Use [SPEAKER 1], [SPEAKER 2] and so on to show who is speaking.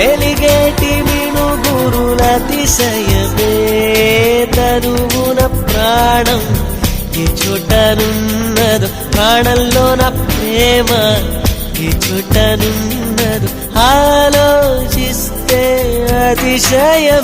[SPEAKER 1] వెలిగేటి మినుగురుల అతిశయమే తనువున ప్రాణం ఈ చోటనున్నదు ప్రాణంలో నా ప్రేమ ఈ చోటనున్నదు ఆలోచిస్తే అతిశయమే